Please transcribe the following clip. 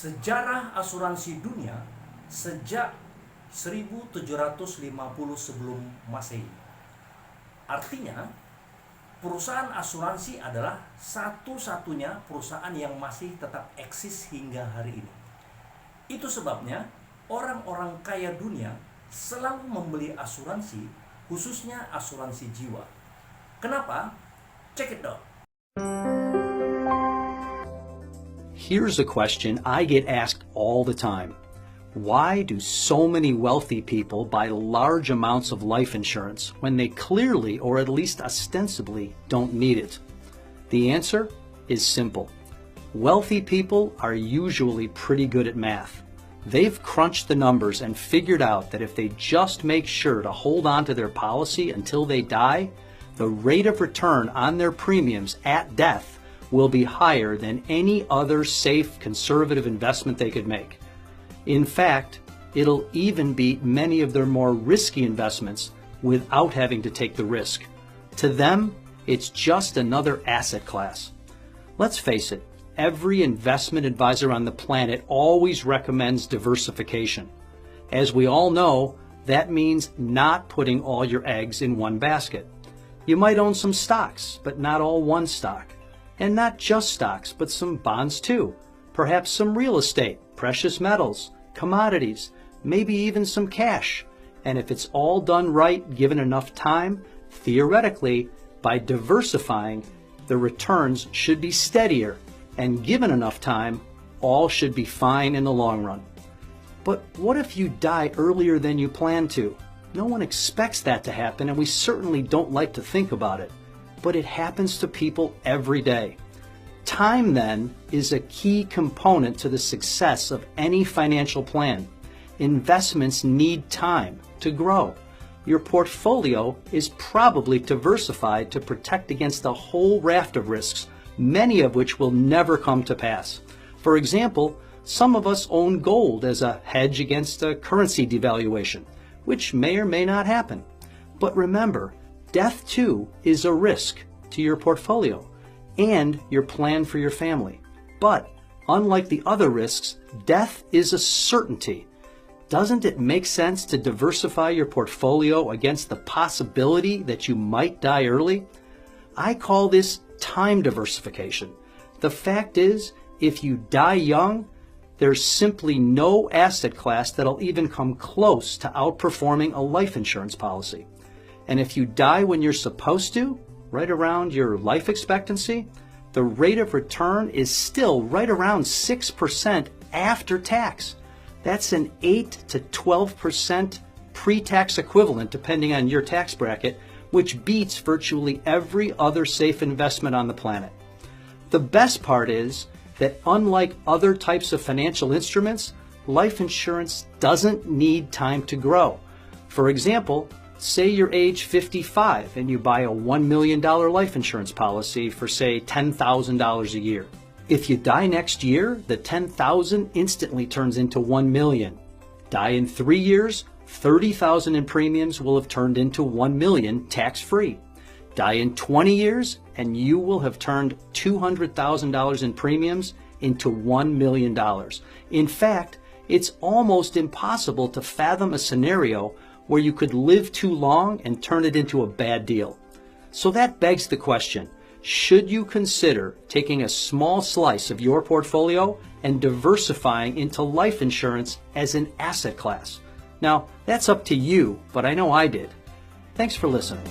sejarah asuransi dunia sejak 1750 sebelum Masehi. Artinya, perusahaan asuransi adalah satu-satunya perusahaan yang masih tetap eksis hingga hari ini. Itu sebabnya orang-orang kaya dunia selalu membeli asuransi, khususnya asuransi jiwa. Kenapa? Check it out. Here's a question I get asked all the time. Why do so many wealthy people buy large amounts of life insurance when they clearly, or at least ostensibly, don't need it? The answer is simple. Wealthy people are usually pretty good at math. They've crunched the numbers and figured out that if they just make sure to hold on to their policy until they die, the rate of return on their premiums at death will be higher than any other safe, conservative investment they could make. In fact, it'll even beat many of their more risky investments without having to take the risk. To them, it's just another asset class. Let's face it, every investment advisor on the planet always recommends diversification. As we all know, that means not putting all your eggs in one basket. You might own some stocks, but not all one stock. And not just stocks, but some bonds too. Perhaps some real estate, precious metals, commodities, maybe even some cash. And if it's all done right, given enough time, theoretically, by diversifying, the returns should be steadier. And given enough time, all should be fine in the long run. But what if you die earlier than you plan to? No one expects that to happen, and we certainly don't like to think about it. But it happens to people every day. Time, then, is a key component to the success of any financial plan. Investments need time to grow. Your portfolio is probably diversified to protect against a whole raft of risks, many of which will never come to pass. For example, some of us own gold as a hedge against a currency devaluation, which may or may not happen. But remember, death too is a risk to your portfolio and your plan for your family. But unlike the other risks, death is a certainty. Doesn't it make sense to diversify your portfolio against the possibility that you might die early? I call this time diversification. The fact is, if you die young, there's simply no asset class that'll even come close to outperforming a life insurance policy. And if you die when you're supposed to, right around your life expectancy, the rate of return is still right around 6% after tax. That's an 8 to 12% pre-tax equivalent depending on your tax bracket, which beats virtually every other safe investment on the planet. The best part is that unlike other types of financial instruments, life insurance doesn't need time to grow. For example, say you're age 55 and you buy a $1 million life insurance policy for, say, $10,000 a year. If you die next year, the $10,000 instantly turns into $1 million. Die in 3 years, $30,000 in premiums will have turned into $1 million tax-free. Die in 20 years, and you will have turned $200,000 in premiums into $1 million. In fact, it's almost impossible to fathom a scenario where you could live too long and turn it into a bad deal. So that begs the question, should you consider taking a small slice of your portfolio and diversifying into life insurance as an asset class? Now, that's up to you, but I know I did. Thanks for listening.